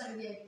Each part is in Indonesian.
terjadi.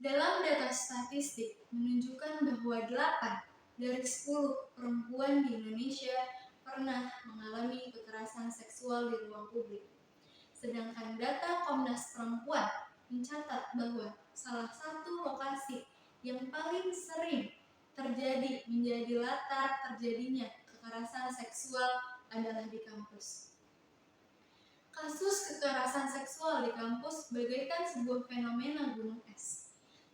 Dalam data statistik menunjukkan bahwa 8 dari 10 perempuan di Indonesia pernah mengalami kekerasan seksual di ruang publik. Sedangkan data Komnas Perempuan mencatat bahwa salah satu lokasi yang paling sering menjadi latar terjadinya kekerasan seksual adalah di kampus. Kasus kekerasan seksual di kampus bagaikan sebuah fenomena gunung es.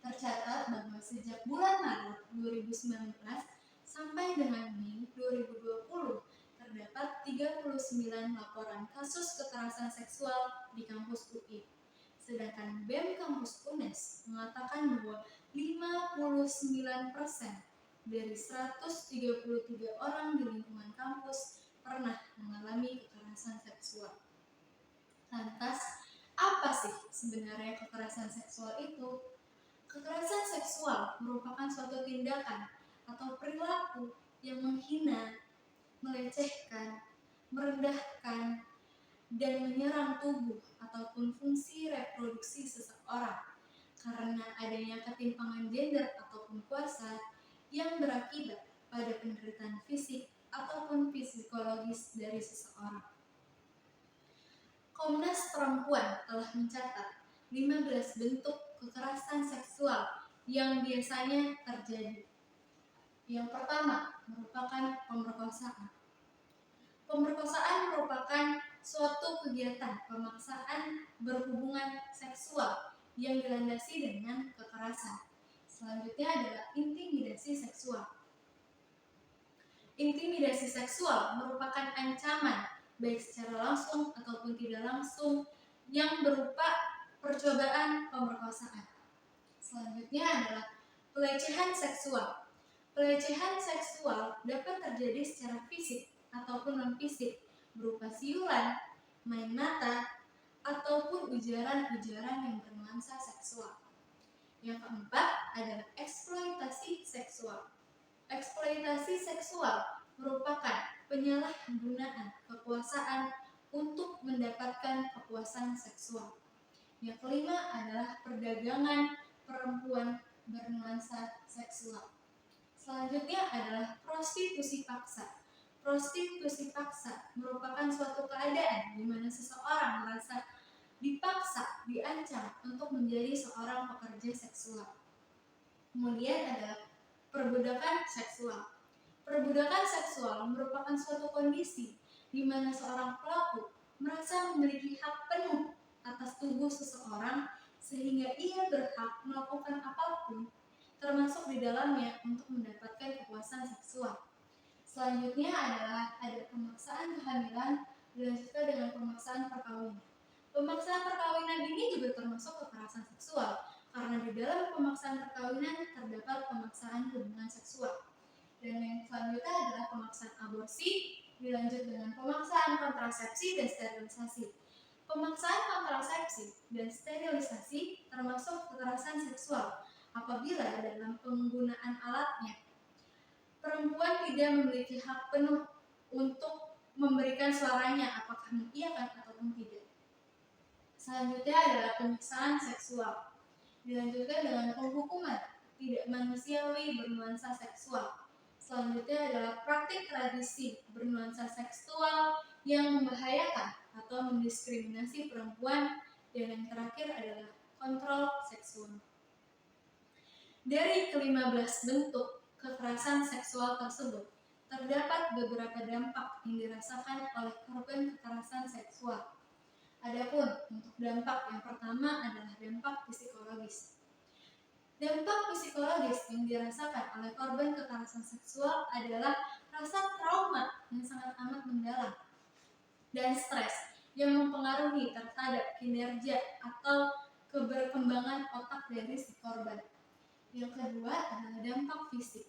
Tercatat bahwa sejak bulan Maret 2019 sampai dengan Mei 2020 terdapat 39 laporan kasus kekerasan seksual di kampus UI. Sedangkan BEM Kampus UNES mengatakan bahwa 59% dari 133 orang di lingkungan kampus pernah mengalami kekerasan seksual. Lantas, apa sih sebenarnya kekerasan seksual itu? Kekerasan seksual merupakan suatu tindakan atau perilaku yang menghina, melecehkan, merendahkan, dan menyerang tubuh ataupun fungsi reproduksi seseorang karena adanya ketimpangan gender ataupun kuasa yang berakibat pada penderitaan fisik ataupun psikologis dari seseorang. Komnas Perempuan telah mencatat 15 bentuk kekerasan seksual yang biasanya terjadi. Yang pertama merupakan pemerkosaan. Pemerkosaan merupakan suatu kegiatan pemaksaan berhubungan seksual yang dilandasi dengan kekerasan. Selanjutnya adalah intimidasi seksual. Intimidasi seksual merupakan ancaman baik secara langsung ataupun tidak langsung yang berupa percobaan pemerkosaan. Selanjutnya adalah pelecehan seksual. Pelecehan seksual dapat terjadi secara fisik ataupun non-fisik berupa siulan, main mata, ataupun ujaran-ujaran yang bernuansa seksual. Yang keempat adalah eksploitasi seksual. Eksploitasi seksual merupakan penyalahgunaan kekuasaan untuk mendapatkan kepuasan seksual. Yang kelima adalah perdagangan perempuan bernuansa seksual. Selanjutnya adalah prostitusi paksa. Prostitusi paksa merupakan suatu keadaan di mana seseorang merasa dipaksa, diancam untuk menjadi seorang pekerja seksual. Kemudian adalah perbudakan seksual. Perbudakan seksual merupakan suatu kondisi di mana seorang pelaku merasa memiliki hak penuh atas tubuh seseorang sehingga ia berhak melakukan apapun termasuk di dalamnya untuk mendapatkan kepuasan seksual. Selanjutnya adalah ada pemaksaan kehamilan dilanjutkan dengan pemaksaan perkawinan. Pemaksaan perkawinan ini juga termasuk kekerasan seksual karena di dalam pemaksaan perkawinan terdapat pemaksaan hubungan seksual. Dan yang selanjutnya adalah pemaksaan aborsi dilanjut dengan pemaksaan kontrasepsi dan sterilisasi. Pemaksaan kontrasepsi dan sterilisasi termasuk kekerasan seksual apabila dalam penggunaan alatnya perempuan tidak memiliki hak penuh untuk memberikan suaranya apakah mengiyakan ataupun tidak. Selanjutnya adalah penyiksaan seksual dilanjutkan dengan penghukuman tidak manusiawi bernuansa seksual. Selanjutnya adalah praktik tradisi bernuansa seksual yang membahayakan atau mendiskriminasi perempuan, dan yang terakhir adalah kontrol seksual. Dari ke-15 bentuk kekerasan seksual tersebut, terdapat beberapa dampak yang dirasakan oleh korban kekerasan seksual. Adapun untuk dampak yang pertama adalah dampak psikologis. Dampak psikologis yang dirasakan oleh korban kekerasan seksual adalah rasa trauma yang sangat amat mendalam dan stres yang mempengaruhi terhadap kinerja atau keberkembangan otak dari si korban. Yang kedua adalah dampak fisik.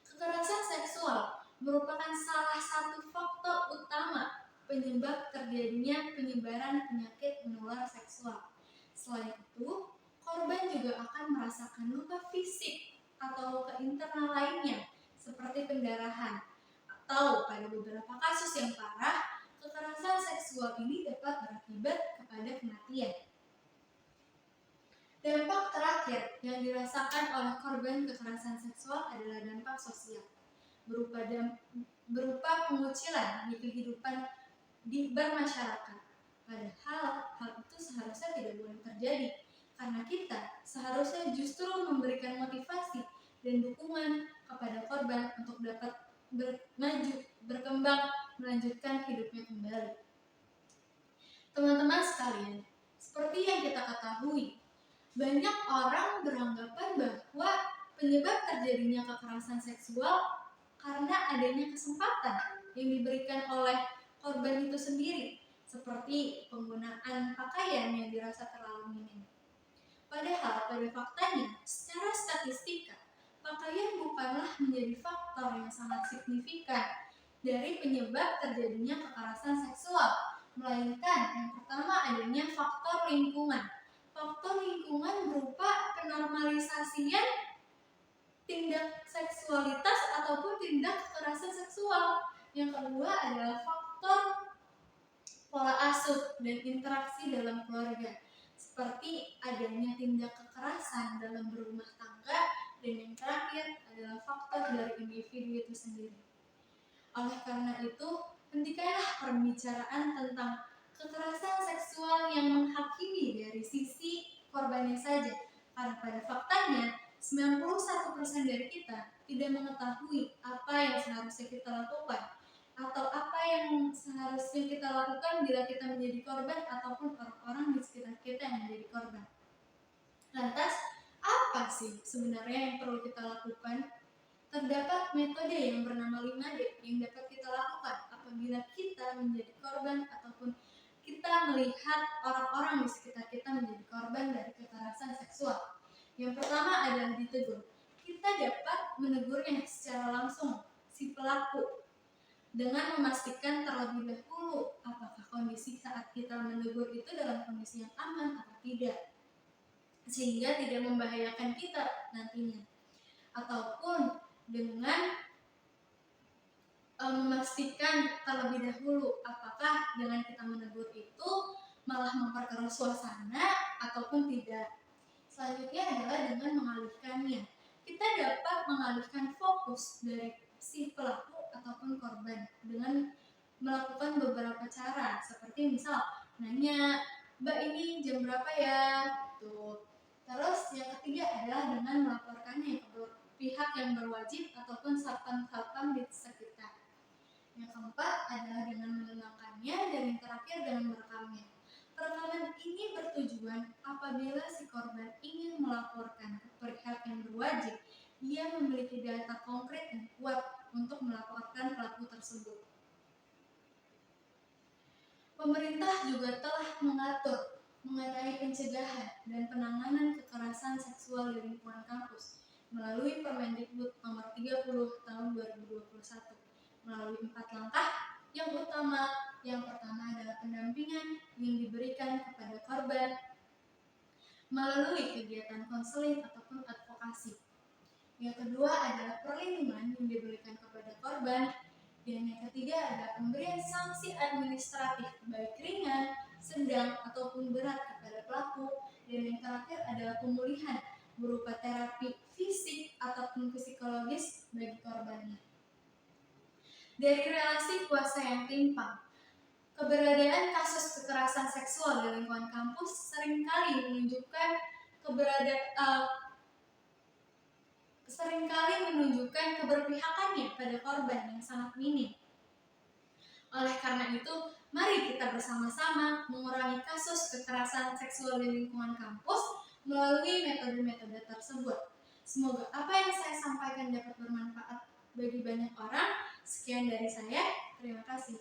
Kekerasan seksual merupakan salah satu faktor utama penyebab terjadinya penyebaran penyakit menular seksual. Selain itu, korban juga akan merasakan luka fisik atau luka internal lainnya seperti pendarahan, atau pada beberapa kasus yang parah, kekerasan seksual ini dapat berakibat kepada kematian. Dampak terakhir yang dirasakan oleh korban kekerasan seksual adalah dampak sosial, berupa pengucilan di kehidupan di bermasyarakat. Padahal hal itu seharusnya tidak boleh terjadi, karena kita seharusnya justru memberikan motivasi dan dukungan kepada korban untuk dapat berkembang, melanjutkan hidupnya kembali. Teman-teman sekalian, seperti yang kita ketahui, banyak orang beranggapan bahwa penyebab terjadinya kekerasan seksual karena adanya kesempatan yang diberikan oleh korban itu sendiri, seperti penggunaan pakaian yang dirasa terlalu minim. Padahal pada faktanya, secara statistika, pakaian bukanlah menjadi faktor yang sangat signifikan dari penyebab terjadinya kekerasan seksual, melainkan yang pertama adanya faktor lingkungan. Faktor lingkungan berupa penormalisasian tindak seksualitas ataupun tindak kekerasan seksual. Yang kedua adalah faktor pola asuh dan interaksi dalam keluarga, seperti adanya tindak kekerasan dalam berumah tangga, dan yang terakhir adalah faktor dari individu itu sendiri. Oleh karena itu, hentikanlah pembicaraan tentang kekerasan seksual yang menghakimi dari sisi korbannya saja, karena pada faktanya 91% dari kita tidak mengetahui apa yang seharusnya kita lakukan atau apa yang seharusnya kita lakukan bila kita menjadi korban ataupun orang-orang di sekitar kita yang menjadi korban. Lantas, apa sih sebenarnya yang perlu kita lakukan? Terdapat metode yang bernama 5D yang dapat kita lakukan apabila kita menjadi korban ataupun kita melihat orang-orang di sekitar kita menjadi korban dari kekerasan seksual. Yang pertama adalah ditegur. Kita dapat menegurnya secara langsung si pelaku dengan memastikan terlebih dahulu apakah kondisi saat kita menegur itu dalam kondisi yang aman atau tidak, sehingga tidak membahayakan kita nantinya. Ataupun dengan memastikan terlebih dahulu apakah dengan kita menegur itu malah memperkeruh suasana ataupun tidak. Selanjutnya adalah dengan mengalihkannya. Kita dapat mengalihkan fokus dari si pelaku ataupun korban dengan melakukan beberapa cara, seperti misal nanya, "Mbak, ini jam berapa ya?" Tuh. Terus yang ketiga adalah dengan melaporkannya ke pihak yang berwajib ataupun satpam di sekitar. Yang keempat adalah dengan menenangkannya, dan yang terakhir dengan merekamnya. Perekaman ini bertujuan apabila si korban ingin melaporkan ke pihak yang berwajib, ia memiliki data konkret dan kuat untuk melaporkan pelaku tersebut. Pemerintah juga telah mengatur mengenai pencegahan dan penanganan kekerasan seksual di lingkungan kampus melalui Permendikbud nomor 30 tahun 2021 melalui 4 langkah yang utama. Yang pertama adalah pendampingan yang diberikan kepada korban melalui kegiatan konseling ataupun advokasi. Yang kedua adalah perlindungan yang diberikan kepada korban. Dan yang ketiga adalah pemberian sanksi administratif baik ringan, sedang ataupun berat kepada pelaku. Dan yang terakhir adalah pemulihan berupa terapi fisik ataupun psikologis bagi korbannya. Dari relasi kuasa yang timpang, keberadaan kasus kekerasan seksual di lingkungan kampus seringkali menunjukkan keberpihakannya pada korban yang sangat minim. Oleh karena itu, mari kita bersama-sama mengurangi kasus kekerasan seksual di lingkungan kampus melalui metode-metode tersebut. Semoga apa yang saya sampaikan dapat bermanfaat bagi banyak orang. Sekian dari saya, terima kasih.